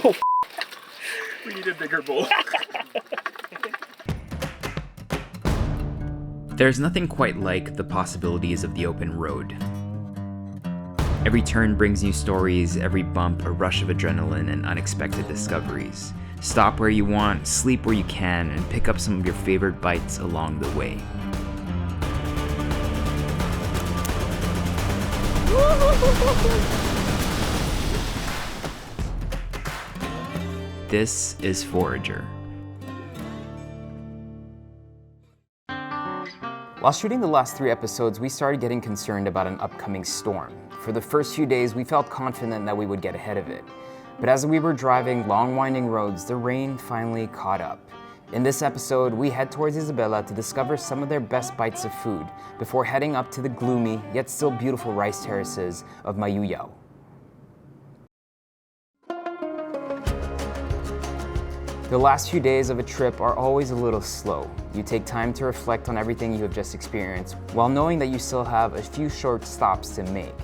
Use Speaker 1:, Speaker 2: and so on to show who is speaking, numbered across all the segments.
Speaker 1: Oh, we need a bigger bowl.
Speaker 2: There's nothing quite like the possibilities of the open road. Every turn brings new stories, every bump a rush of adrenaline and unexpected discoveries. Stop where you want, sleep where you can, and pick up some of your favorite bites along the way. This is Forager. While shooting the last 3 episodes, we started getting concerned about an upcoming storm. For the first few days, we felt confident that we would get ahead of it. But as we were driving long winding roads, the rain finally caught up. In this episode, we head towards Isabela to discover some of their best bites of food before heading up to the gloomy, yet still beautiful rice terraces of Mayuyao. The last few days of a trip are always a little slow. You take time to reflect on everything you have just experienced, while knowing that you still have a few short stops to make.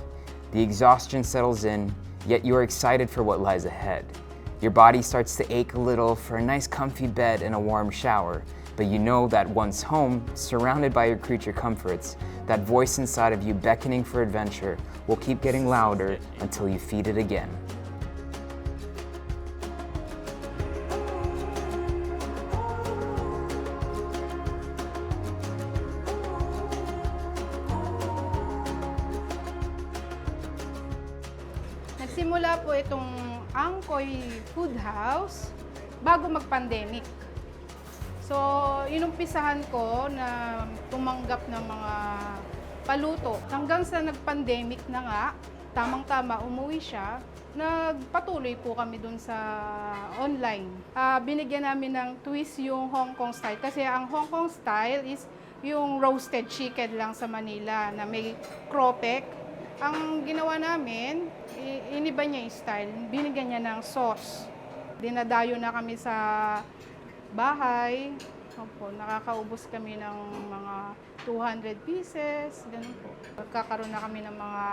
Speaker 2: The exhaustion settles in, yet you are excited for what lies ahead. Your body starts to ache a little for a nice comfy bed and a warm shower, but you know that once home, surrounded by your creature comforts, that voice inside of you beckoning for adventure will keep getting louder until you feed it again.
Speaker 3: Nagsimula po itong Angcoy Food House bago mag-pandemic. So, inumpisahan ko na tumanggap ng mga paluto. Hanggang sa nag-pandemic na nga, tamang-tama umuwi siya, nagpatuloy po kami dun sa online. Binigyan namin ng twist yung Hong Kong style. Kasi ang Hong Kong style is yung roasted chicken lang sa Manila na may cropek. Ang ginawa namin, iniba niya yung style. Binigyan niya ng sauce. Dinadayo na kami sa bahay. Opo, nakakaubos kami ng mga 200 pieces. Ganun po. Magkakaroon na kami ng mga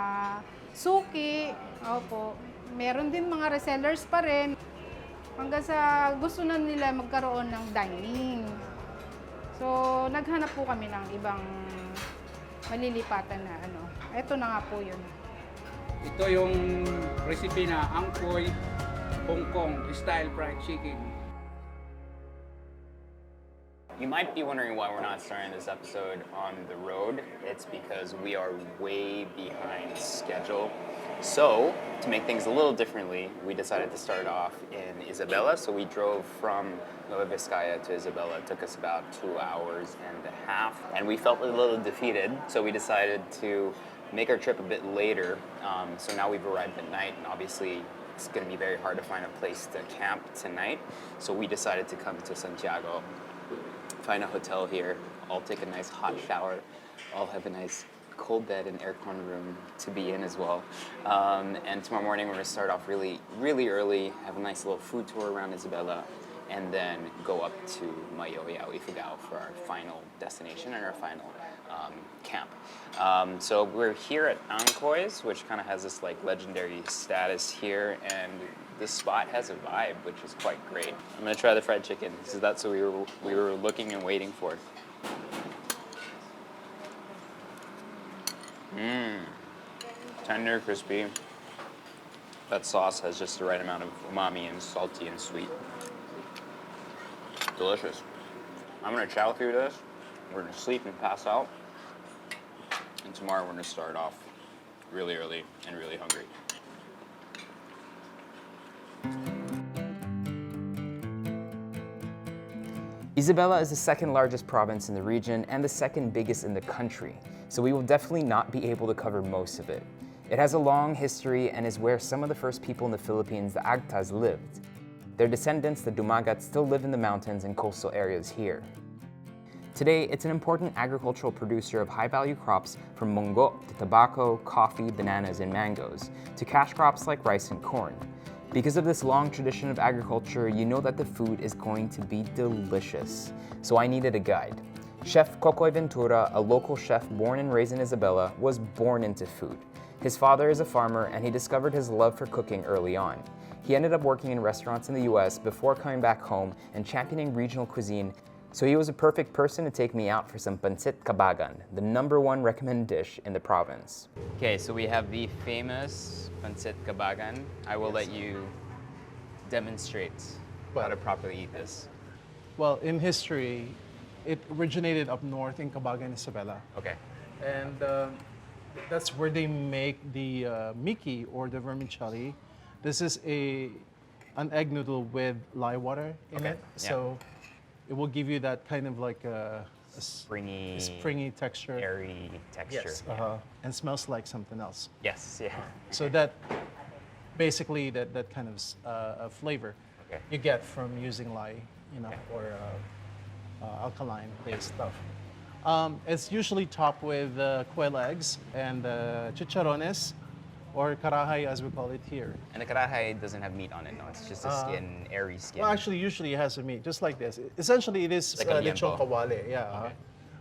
Speaker 3: suki. Opo. Meron din mga resellers pa rin. Hanggang sa gusto na nila magkaroon ng dining. So, naghanap po kami ng ibang malilipatan na ano. Ito na nga po yun.
Speaker 4: Ito yung recipe na Angcoy Hong Kong style fried chicken.
Speaker 2: You might be wondering why we're not starting this episode on the road. It's because we are way behind schedule. So, to make things a little differently, we decided to start off in Isabela. So we drove from Nueva Vizcaya to Isabela. It took us about 2 hours and a half. And we felt a little defeated, so we decided to make our trip a bit later. So now we've arrived at night, and obviously it's going to be very hard to find a place to camp tonight. So we decided to come to Santiago, find a hotel here. I'll take a nice hot shower. I'll have a nice cold bed and aircon room to be in as well. And tomorrow morning we're going to start off really, really early, have a nice little food tour around Isabela, and then go up to Mayuyao, Ifugao for our final destination and our final camp. So we're here at Angcoy's, which kind of has this like legendary status here, and this spot has a vibe, which is quite great. I'm gonna try the fried chicken. That's what we were looking and waiting for. Tender, crispy. That sauce has just the right amount of umami and salty and sweet. Delicious. I'm gonna chow through this. We're gonna sleep and pass out. And tomorrow we're gonna start off really early and really hungry. Isabela is the second largest province in the region and the second biggest in the country, so we will definitely not be able to cover most of it. It has a long history and is where some of the first people in the Philippines, the Agtas, lived. Their descendants, the Dumagats, still live in the mountains and coastal areas here. Today, it's an important agricultural producer of high-value crops from munggo to tobacco, coffee, bananas, and mangoes, to cash crops like rice and corn. Because of this long tradition of agriculture, you know that the food is going to be delicious. So I needed a guide. Chef Cocoy Ventura, a local chef born and raised in Isabela, was born into food.
Speaker 5: His father is a farmer, and he discovered his love for cooking early on. He ended up working in restaurants in the US before coming back home and championing regional cuisine, so he was a perfect person to take me out for some pancit kabagan, the #1 recommended dish in the province.
Speaker 2: Okay, so we have the famous pancit kabagan. I will let you demonstrate how to properly eat this.
Speaker 6: Well, in history, it originated up north in Cabagan, Isabela.
Speaker 2: Okay.
Speaker 6: And that's where they make the miki or the vermicelli. This is an egg noodle with lye water in
Speaker 2: Okay,
Speaker 6: it.
Speaker 2: yeah.
Speaker 6: So it will give you that kind of like a
Speaker 2: Springy
Speaker 6: texture.
Speaker 2: airy texture.
Speaker 6: Yes,
Speaker 2: Yeah.
Speaker 6: and smells like something else.
Speaker 2: Yes, yeah.
Speaker 6: So that basically that kind of flavor
Speaker 2: Okay.
Speaker 6: you get from using lye,
Speaker 2: Okay.
Speaker 6: or alkaline-based stuff. It's usually topped with quail eggs and chicharrones, or karahay as we call it here.
Speaker 2: And the karahay doesn't have meat on it, no? It's just a skin, airy skin.
Speaker 6: Well, actually, usually it has a meat, just like this. Essentially, it is
Speaker 2: Like a
Speaker 6: lechon
Speaker 2: liempo.
Speaker 6: kawali, yeah.
Speaker 2: Okay.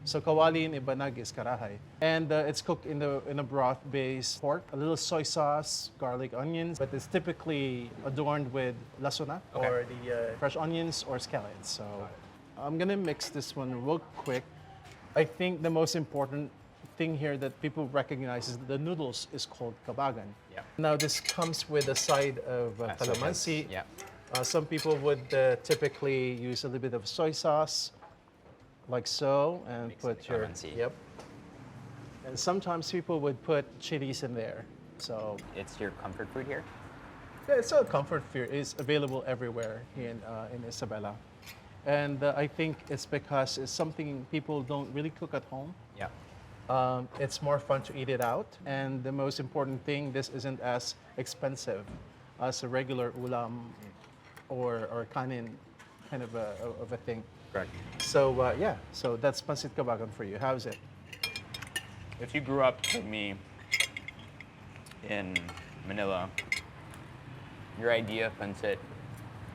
Speaker 6: So kawali in Ibanag is karahay, and it's cooked in a broth-based pork, a little soy sauce, garlic, onions, but it's typically adorned with lasuna
Speaker 2: Okay.
Speaker 6: or the fresh onions or scallions. So I'm gonna mix this one real quick. I think the most important thing here that people recognize is the noodles is called kabagan.
Speaker 2: Yeah.
Speaker 6: Now this comes with a side of calamansi.
Speaker 2: Yeah.
Speaker 6: Some people would typically use a little bit of soy sauce, like so, and
Speaker 2: Mix in
Speaker 6: put
Speaker 2: the
Speaker 6: your
Speaker 2: calamansi.
Speaker 6: yep. And sometimes people would put chilies in there. So
Speaker 2: It's your comfort food here?
Speaker 6: yeah, it's a comfort food. It's available everywhere here in Isabela, and I think it's because it's something people don't really cook at home.
Speaker 2: Yeah.
Speaker 6: It's more fun to eat it out, and the most important thing, this isn't as expensive as a regular ulam or kanin kind of a thing.
Speaker 2: Correct.
Speaker 6: So yeah, so that's pancit kabagan for you. How's it?
Speaker 2: If you grew up like me in Manila, your idea of pancit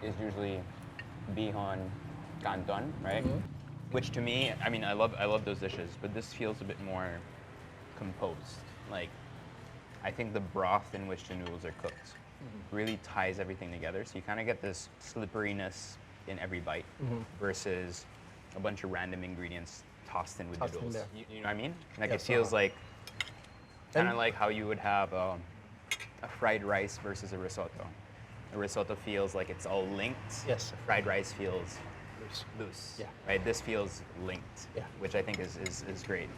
Speaker 2: is usually bihon canton, right? Which to me, I mean, I love those dishes, but this feels a bit more composed. Like, I think the broth in which the noodles are cooked really ties everything together. So you kind of get this slipperiness in every bite versus a bunch of random ingredients tossed in with
Speaker 6: Tossed in
Speaker 2: noodles.
Speaker 6: there.
Speaker 2: You know what I mean? Like
Speaker 6: Yes,
Speaker 2: it feels like kind of
Speaker 6: And-
Speaker 2: like how you would have a fried rice versus a risotto. A risotto feels like it's all linked.
Speaker 6: Yes.
Speaker 2: A fried rice feels
Speaker 6: Loose.
Speaker 2: loose.
Speaker 6: Yeah.
Speaker 2: Right. This feels linked.
Speaker 6: Yeah.
Speaker 2: Which I think is great.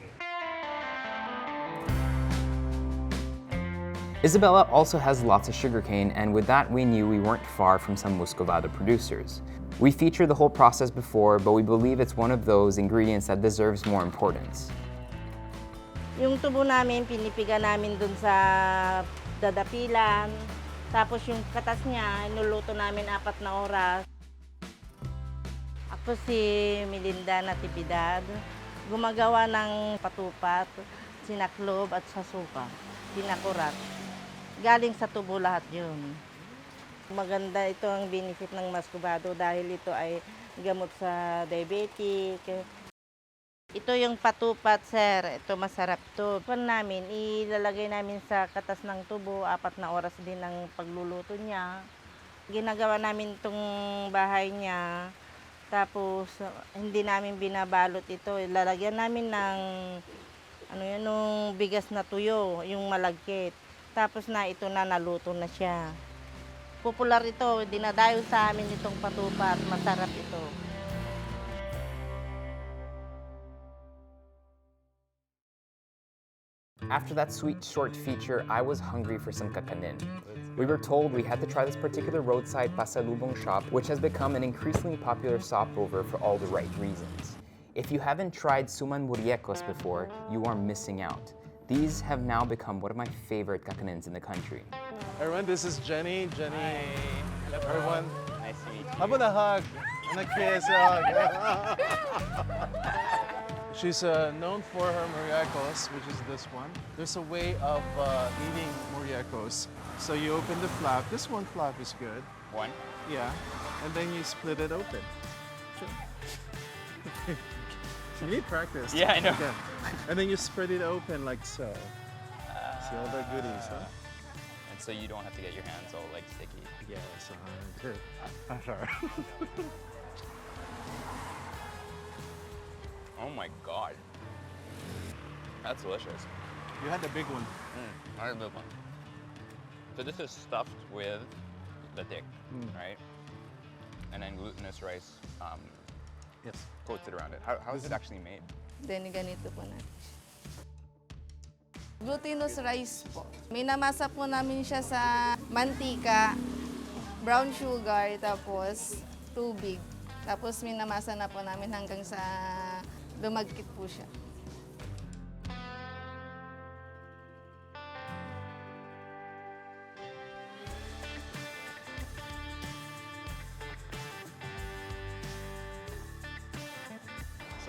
Speaker 5: Isabela also has lots of sugarcane, and with that we knew we weren't far from some muscovado producers. We featured the whole process before, but we believe it's one of those ingredients that deserves more importance.
Speaker 7: Yung tubo namin, pinipiga namin dun sa dadapilan. Tapos yung katas niya, inuluto namin 4 na oras. Ako si Melinda Natividad. Gumagawa ng patupat, sinaklob at sasuka. Pinakurat. Galing sa tubo lahat yun. Maganda ito ang benefit ng muscovado dahil ito ay gamot sa diabetic. Ito yung patupat, sir. Ito masarap to. Pan namin, ilalagay namin sa katas ng tubo. 4 na oras din ang pagluluto niya. Ginagawa namin itong bahay niya. Tapos, hindi namin binabalot ito. Ilalagyan namin ng nung bigas na tuyo, yung malagkit. Tapos na ito na naluto na siya. Popular ito, dinadayo sa amin itong patupat. Masarap ito.
Speaker 5: After that sweet short feature, I was hungry for some kakanin. We were told we had to try this particular roadside pasalubong shop, which has become an increasingly popular stopover for all the right reasons. If you haven't tried suman muriecos before, you are missing out. These have now become one of my favorite kakanins in the country.
Speaker 6: Erwan, this is Jenny. Erwan.
Speaker 2: Nice to meet you.
Speaker 6: How about a hug and a kiss? She's known for her muriecos, which is this one. There's a way of eating muriecos. So you open the flap. This one flap is good.
Speaker 2: One.
Speaker 6: Yeah. And then you split it open. You need practice.
Speaker 2: Yeah, I know.
Speaker 6: Yeah. And then you spread it open like so. See all the goodies, huh?
Speaker 2: And so you don't have to get your hands all like sticky.
Speaker 6: Yes, good. Sure.
Speaker 2: Oh my god. That's delicious.
Speaker 6: You had the big one.
Speaker 2: I had a big one. So this is stuffed with the tick, right? And then glutinous rice
Speaker 6: Yes.
Speaker 2: coated around it. How is it actually made?
Speaker 7: Then ganito po natin. Glutinous rice po. Minamasa po namin siya sa mantika, brown sugar, tapos tubig. Tapos minamasa na po namin hanggang sa lumagkit po siya.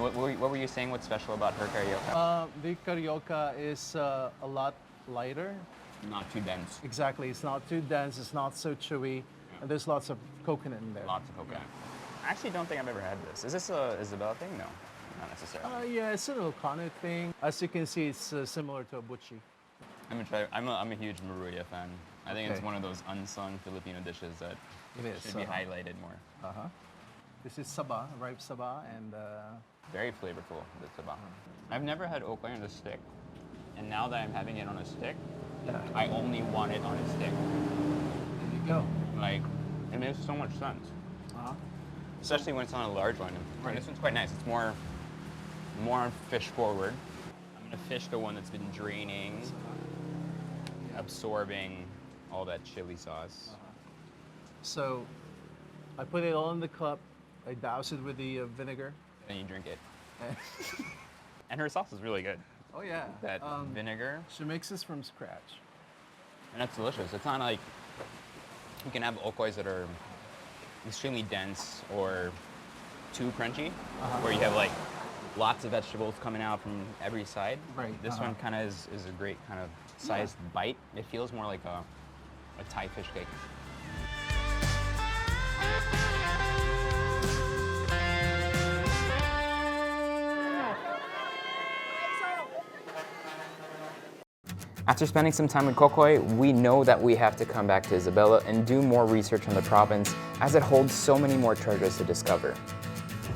Speaker 2: So what were you saying? What's special about her carioca?
Speaker 6: The carioca is a lot lighter.
Speaker 2: Not too dense.
Speaker 6: Exactly. It's not too dense. It's not so chewy. And there's lots of coconut in there.
Speaker 2: Lots of coconut. I actually don't think I've ever had this. Is this a Isabela thing? No, not necessarily.
Speaker 6: Yeah, it's an Ilocano thing. As you can see, it's similar to a butchie.
Speaker 2: I'm gonna try. I'm a huge maruya fan. I think it's
Speaker 6: Okay.
Speaker 2: one of those unsung Filipino dishes that
Speaker 6: It is.
Speaker 2: should be highlighted more.
Speaker 6: This is saba, ripe saba, and
Speaker 2: Very flavorful, the saba. I've never had okra on a stick, and now that I'm having it on a stick,
Speaker 6: yeah,
Speaker 2: I only want it on a stick.
Speaker 6: there you go.
Speaker 2: Like, it makes so much sense, especially when it's on a large one. And this one's quite nice. It's more fish forward. I'm gonna fish the one that's been draining, absorbing all that chili sauce.
Speaker 6: So I put it all in the cup. I douse it with the vinegar.
Speaker 2: Then you drink it. And her sauce is really good.
Speaker 6: Oh yeah.
Speaker 2: That vinegar,
Speaker 6: She makes this from scratch.
Speaker 2: and that's delicious. It's not like you can have okoys that are extremely dense or too crunchy, where you have like lots of vegetables coming out from every side.
Speaker 6: Right,
Speaker 2: This one kind of is a great kind of sized bite. It feels more like a Thai fish cake.
Speaker 5: After spending some time in Cocoy, we know that we have to come back to Isabela and do more research on the province, as it holds so many more treasures to discover.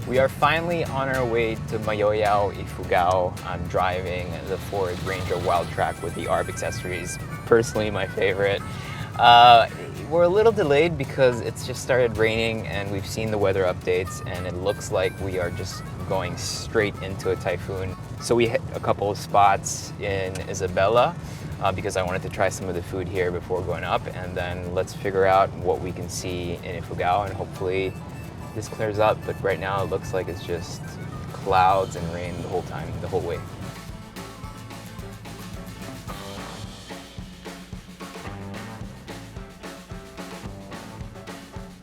Speaker 5: We are finally on our way to Mayoyao, Ifugao. I'm driving the Ford Ranger Wild Track with the ARB accessories, personally my favorite. We're a little delayed because it's just started raining and we've seen the weather updates and it looks like we are just going straight into a typhoon. So we hit a couple of spots in Isabela because I wanted to try some of the food here before going up, and then let's figure out what we can see in Ifugao, and hopefully this clears up. But right now it looks like it's just clouds and rain the whole time, the whole way.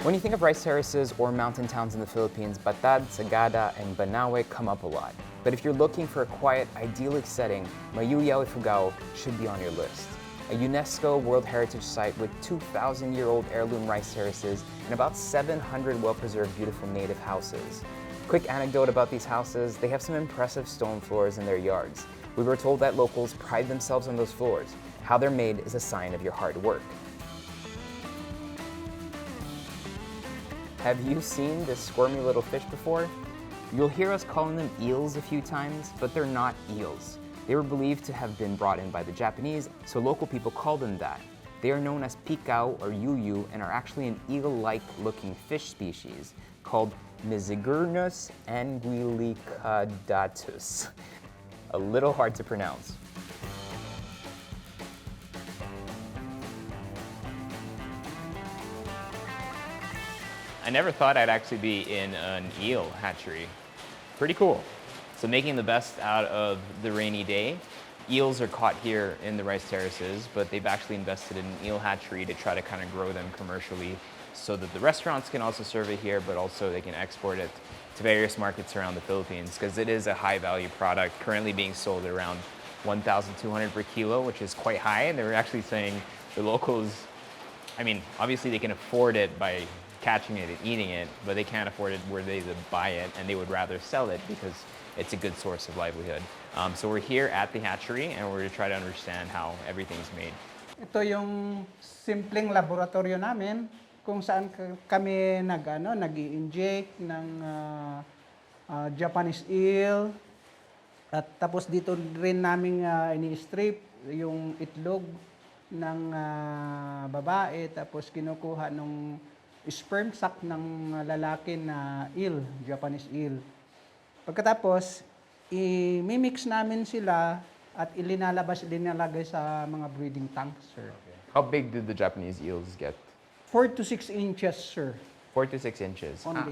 Speaker 5: When you think of rice terraces or mountain towns in the Philippines, Batad, Sagada, and Banawe come up a lot. But if you're looking for a quiet, idyllic setting, Mayoyao Ifugao should be on your list. A UNESCO World Heritage Site with 2,000-year-old heirloom rice terraces and about 700 well-preserved, beautiful native houses. Quick anecdote about these houses, they have some impressive stone floors in their yards. We were told that locals pride themselves on those floors. How they're made is a sign of your hard work. Have you seen this squirmy little fish before? You'll hear us calling them eels a few times, but they're not eels. They were believed to have been brought in by the Japanese, so local people call them that. They are known as pikao or yuyu and are actually an eel-like looking fish species called Mizigurnus anguillicaudatus. A little hard to pronounce.
Speaker 2: I never thought I'd actually be in an eel hatchery. Pretty cool. So making the best out of the rainy day. Eels are caught here in the rice terraces, but they've actually invested in an eel hatchery to try to kind of grow them commercially so that the restaurants can also serve it here, but also they can export it to various markets around the Philippines, because it is a high value product currently being sold at around 1,200 per kilo, which is quite high. And they were actually saying the locals, I mean, obviously they can afford it by catching it and eating it, but they can't afford it where they buy it, and they would rather sell it because
Speaker 5: it's a good source of livelihood. So we're here at the hatchery and we're going to try to understand how everything's made.
Speaker 4: Ito yung simpleng laboratorio namin kung saan kami nag-i-inject ng Japanese eel. At tapos dito rin namin ini-strip yung itlog ng babae, tapos kinukuha ng sperm sac ng lalaki na eel, Japanese eel. Pagkatapos, i-mix namin sila at ilinalagay sa mga breeding tanks, sir.
Speaker 5: How big did the Japanese eels get?
Speaker 4: 4 to 6 inches, sir.
Speaker 5: 4 to 6 inches.
Speaker 4: Only.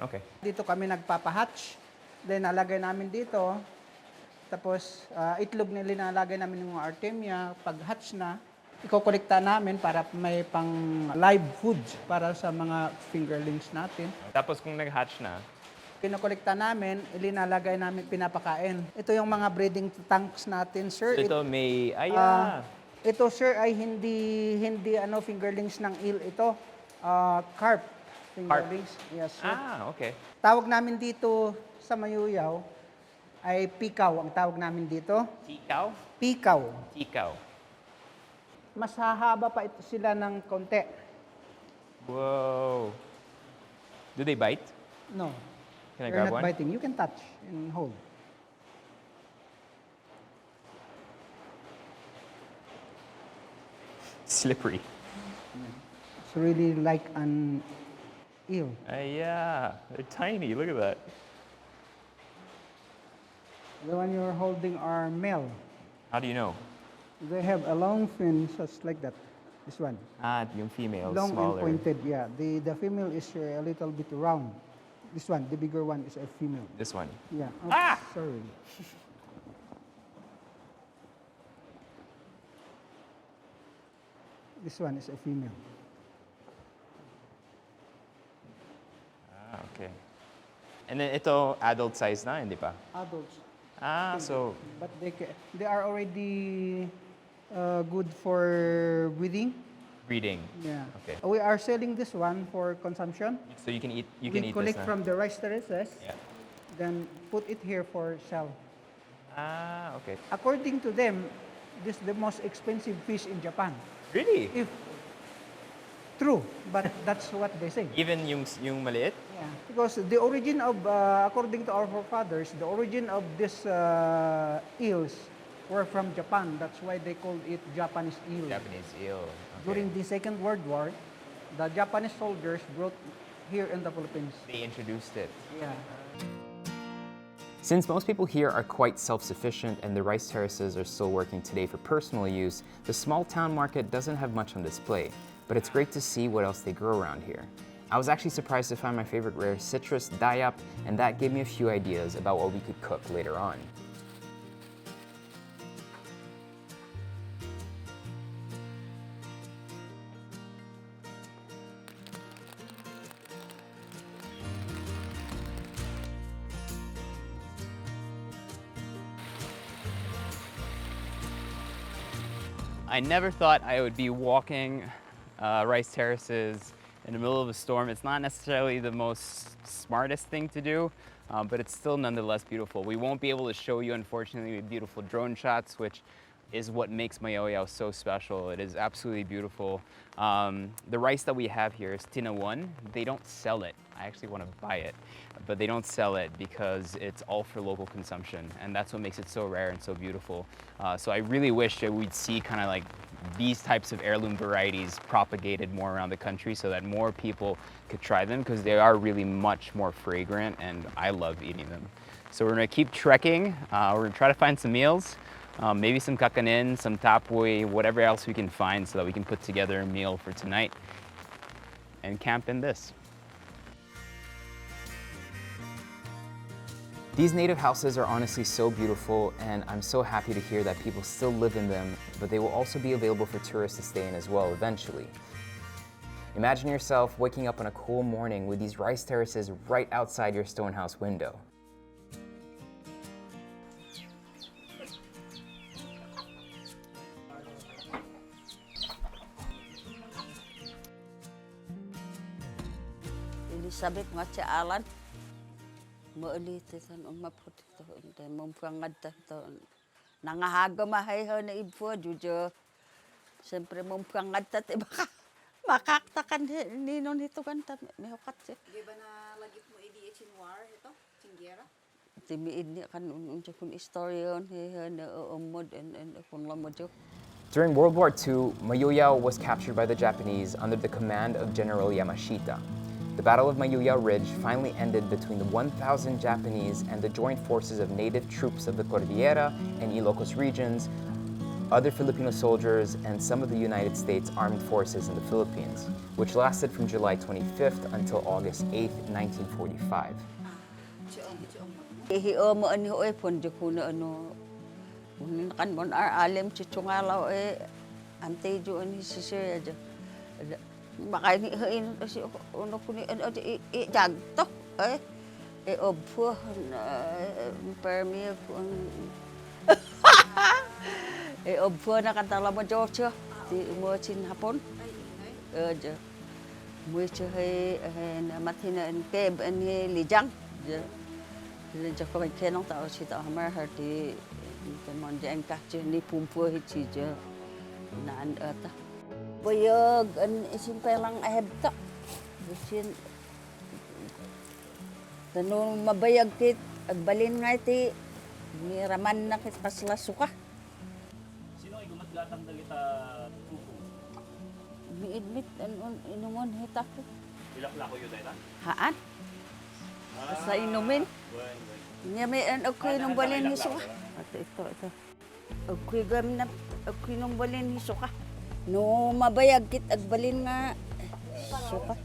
Speaker 5: Okay.
Speaker 4: Dito kami nagpapahatch. Then nalagay namin dito. Tapos itlog na linalagay namin ng mga artemia. Pag hatch na, ikokolekta namin para may pang live foods para sa mga fingerlings natin.
Speaker 5: Tapos kung nag-hatch na,
Speaker 4: Kinokolekta namin, ilinalagay namin, pinapakain. Ito yung mga breeding tanks natin, sir.
Speaker 5: ito may,
Speaker 4: Ito, sir, ay hindi fingerlings ng eel ito. Carp fingerlings. Yes, sir.
Speaker 5: okay.
Speaker 4: Tawag namin dito sa Mayuyaw ay pikaw ang tawag namin dito.
Speaker 5: Tikaw?
Speaker 4: Pikaw.
Speaker 5: Tikaw.
Speaker 4: Mas hahaba pa ito sila ng konti.
Speaker 5: Whoa. Do they bite?
Speaker 4: No.
Speaker 5: Can I
Speaker 4: They're
Speaker 5: grab
Speaker 4: not
Speaker 5: one?
Speaker 4: biting. You can touch and hold.
Speaker 5: Slippery.
Speaker 4: It's really like an eel.
Speaker 5: Yeah, they're tiny. Look at that.
Speaker 4: The one you're holding are male.
Speaker 5: How do you know?
Speaker 4: They have a long fin, just like that. This one.
Speaker 5: Yung female,
Speaker 4: Long
Speaker 5: smaller.
Speaker 4: and pointed, yeah. The female is a little bit round. This one, the bigger one, is a female.
Speaker 5: This one.
Speaker 4: Yeah. Sorry. This one is a female.
Speaker 5: Okay. And then ito, adult size na, hindi pa?
Speaker 4: Adults.
Speaker 5: So
Speaker 4: But they are already good for breeding.
Speaker 5: breeding.
Speaker 4: Yeah.
Speaker 5: Okay.
Speaker 4: We are selling this one for consumption.
Speaker 5: So you can eat. You
Speaker 4: We
Speaker 5: can eat
Speaker 4: collect
Speaker 5: this.
Speaker 4: from the rice terraces,
Speaker 5: Yeah.
Speaker 4: then put it here for sale.
Speaker 5: Okay.
Speaker 4: According to them, this is the most expensive fish in Japan.
Speaker 5: Really?
Speaker 4: If true, but that's what they say.
Speaker 5: Even yung maliit?
Speaker 4: Yeah. Because the origin of, according to our forefathers, the origin of these eels were from Japan. That's why they called it Japanese eel.
Speaker 5: Japanese eel. Okay.
Speaker 4: During the Second World War, the Japanese soldiers brought here in the Philippines.
Speaker 5: They introduced it.
Speaker 4: Yeah.
Speaker 5: Since most people here are quite self-sufficient and the rice terraces are still working today for personal use, the small town market doesn't have much on display, but it's great to see what else they grow around here. I was actually surprised to find my favorite rare citrus, dayap, and that gave me a few ideas about what we could cook later on. I never thought I would be walking rice terraces in the middle of a storm. It's not necessarily the most smartest thing to do, but it's still nonetheless beautiful. We won't be able to show you, unfortunately, beautiful drone shots, which is what makes Mayoyao so special. It is absolutely beautiful. The rice that we have here is tinawan. They don't sell it. I actually want to buy it, but they don't sell it because it's all for local consumption, and that's what makes it so rare and so beautiful. So I really wish that we'd see kind of like these types of heirloom varieties propagated more around the country so that more people could try them, because they are really much more fragrant and I love eating them. So we're gonna keep trekking. We're gonna try to find some meals, maybe some kakanin, some tapoy, whatever else we can find so that we can put together a meal for tonight and camp in this. These native houses are honestly so beautiful, and I'm so happy to hear that people still live in them, but they will also be available for tourists to stay in as well eventually. Imagine yourself waking up on a cool morning with these rice terraces right outside your stone house window.
Speaker 8: Elizabeth nga Chaalan. Maulit ito, maputi ito. Mumpangad ito. Nangahaga mahay na ibo, Jujo. Siyempre, mumpangad ito. Baka makaktakan ninon ito kanta. May hukat siya.
Speaker 9: Di ba na lagit mo idi chinwar ito? Chinggera?
Speaker 8: Timiid niya kan unsa kun istorya na umod and kun lamod.
Speaker 5: During World War II, Mayuyao was captured by the Japanese under the command of General Yamashita. The Battle of Mayuyao Ridge finally ended between the 1,000 Japanese and the joint forces of native troops of the Cordillera and Ilocos regions, other Filipino soldiers, and some of the United States Armed Forces in the Philippines, which lasted from July 25th until August 8th, 1945.
Speaker 8: Ihio mo ani oy pon jo kuno ano kan mon alem chichungalaw ante jo ani sisir jo makay ni hein si ono kuni jagto obfo permi obfo na katala mo jo di mo chin hapon jo mo che na matina en keb en lijang jo Jadi kalau kenong tahu cerita hamar hati kemon jeng kacu ni pumpu hiji je naan eta. Boyog an isin pelang ahebta. Bisin tanu mabayag kit agbalin nga ti ni raman na kit pasla suka.
Speaker 1: Sino ay gumadgatang dalita pupo?
Speaker 8: Miidmit an inumon hita ko.
Speaker 1: Ilaklako yun dahil
Speaker 8: Haan? Sa inumin. Nya may ako'y nung balin hiso ka. Ito. Ako'y gam na, ako'y nung balin hiso ka. No mabayag kit agbalin nga suka.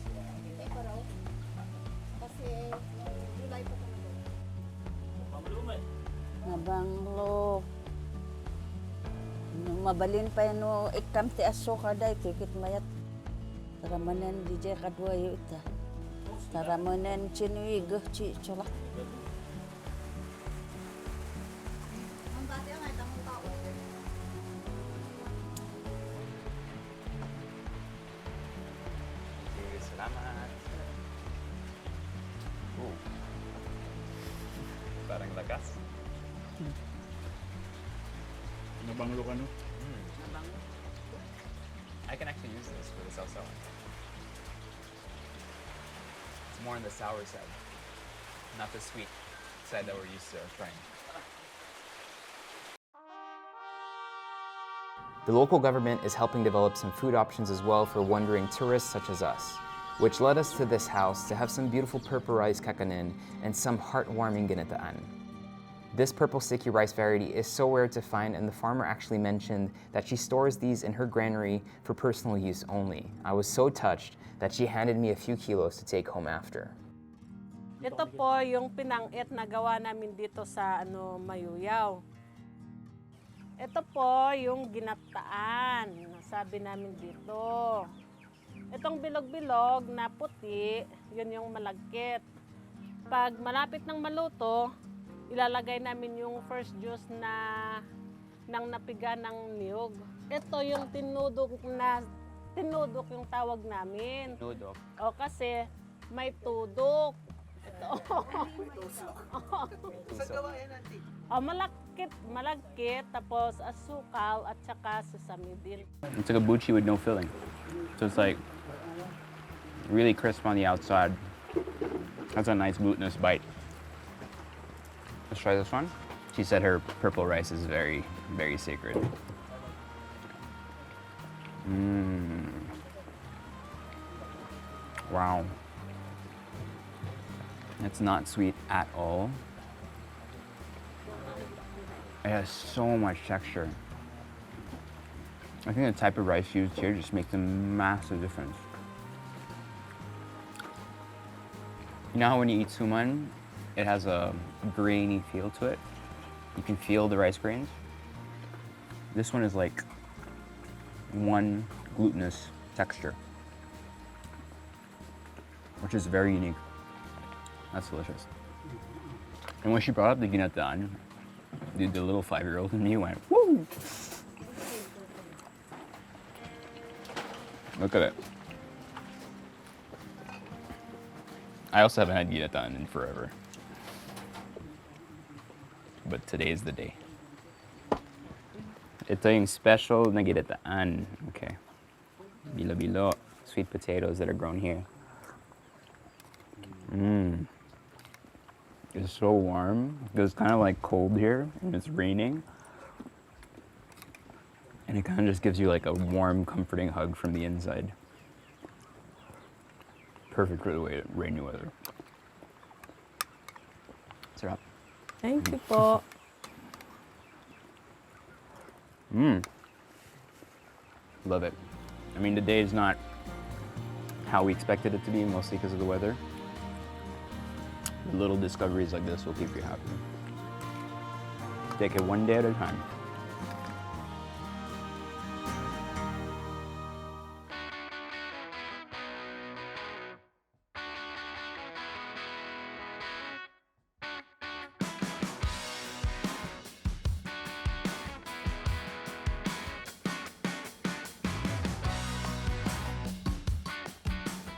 Speaker 8: Nabanglo. No mabalin pa no ikam ti asuka day tikit mayat. Taramanan di jay kadwa yu ita. Taramanan chinuig chi chola.
Speaker 2: Salamat. Parang lakas.
Speaker 1: Nabanglo ka no?
Speaker 2: I can actually use this for the salsa. It's more on the sour side, not the sweet side that we're used to trying.
Speaker 5: The local government is helping develop some food options as well for wandering tourists such as us, which led us to this house to have some beautiful purple rice kakanin and some heartwarming ginataan. This purple sticky rice variety is so rare to find, and the farmer actually mentioned that she stores these in her granary for personal use only. I was so touched that she handed me a few kilos to take home after.
Speaker 10: Ito po yung pinang-it na gawa namin dito sa Mayuyao. Ito po yung ginataan, sabi namin dito. Itong bilog-bilog na puti, yun yung malagkit. Pag malapit ng maluto, ilalagay namin yung first juice na nang napiga ng niyog. Ito yung tinudok yung tawag namin.
Speaker 2: Nudok.
Speaker 10: O kasi may tudok. Ito. Malagkit, tapos asukal at saka sesame din.
Speaker 11: It's like a buchi with no filling. So it's like really crisp on the outside. That's a nice glutinous bite. Let's try this one. She said her purple rice is very, very sacred. Wow. It's not sweet at all. It has so much texture. I think the type of rice used here just makes a massive difference. You know how when you eat suman, it has a grainy feel to it? You can feel the rice grains. This one is like one glutinous texture, which is very unique. That's delicious. And when she brought up the ginatan, the little 5-year-old in me went, woo! Look at it. I also haven't had ginatan in forever. but today's the day. Ito yung special na ginataan. Okay. Bilo-bilo. Sweet potatoes that are grown here. It's so warm. It's kind of like cold here, and it's raining. And it kind of just gives you like a warm, comforting hug from the inside. Perfect for the rainy weather. Sarap.
Speaker 10: Thank you po.
Speaker 11: Love it. I mean, the day is not how we expected it to be, mostly because of the weather. Little discoveries like this will keep you happy. Take it one day at a time.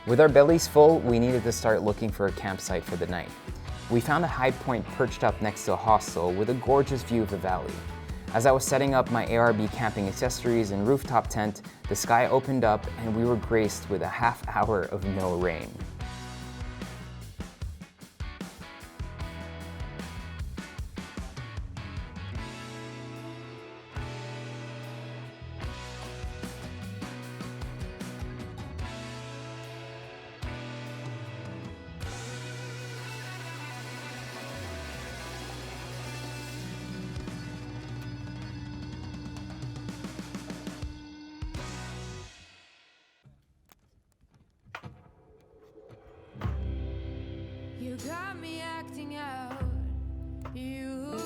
Speaker 5: With our bellies full, we needed to start looking for a campsite for the night. We found a high point perched up next to a hostel with a gorgeous view of the valley. As I was setting up my ARB camping accessories and rooftop tent, the sky opened up and we were graced with a half hour of no rain.
Speaker 12: You got me acting out. You,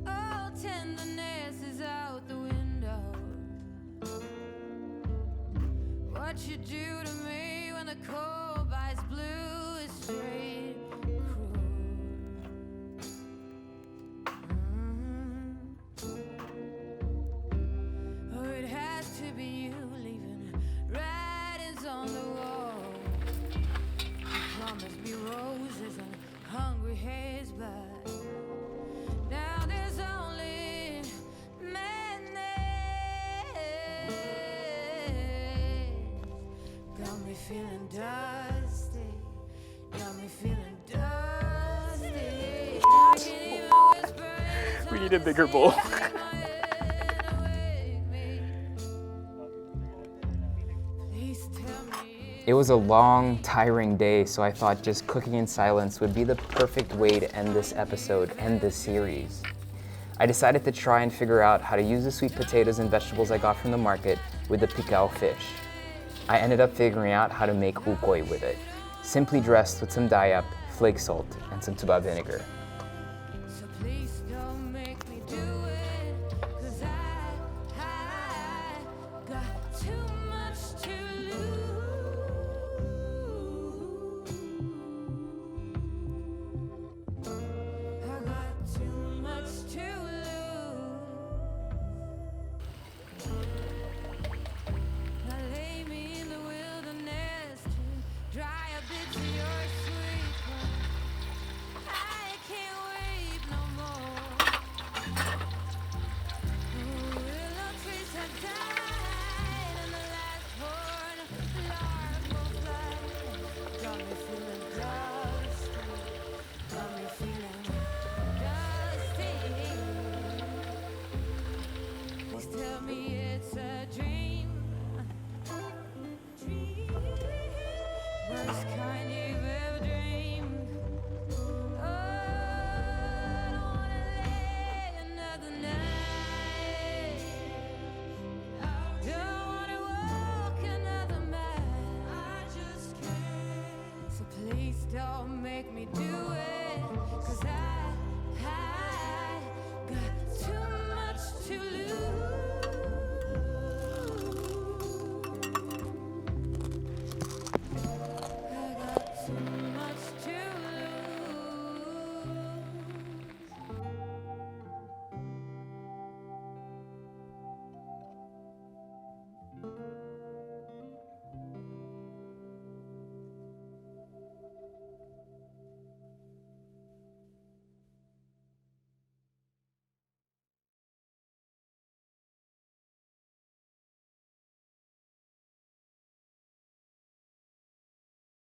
Speaker 12: all tenderness is out the window. What you do to me when the cold bites blue is straight cruel. Oh, it has to be you leaving writings on the wall. Promised me roses and hungry haze, but now there's only madness. Got me feeling dusty. Got me feeling dusty. I can't even whisper.
Speaker 11: We need a bigger bowl.
Speaker 5: It was a long, tiring day, so I thought just cooking in silence would be the perfect way to end this episode and this series. I decided to try and figure out how to use the sweet potatoes and vegetables I got from the market with the Ifugao fish. I ended up figuring out how to make Cocoy with it, simply dressed with some dayap, flake salt, and some tuba vinegar.
Speaker 12: So please don't make me do it, 'cause I got too much to lose. I got too much to lose. Now lay me in the wilderness to dry a bit of your sweet wine. I can't wait no more. Willow trees have died and the last born lark will fly. Got me feeling dusty. Got me feeling dusty. Please tell me it's a dream. Worst kind you've ever dreamed. Oh, I don't wanna lay another night. Don't wanna walk another mile. I just can't. So please don't make me do it, 'cause I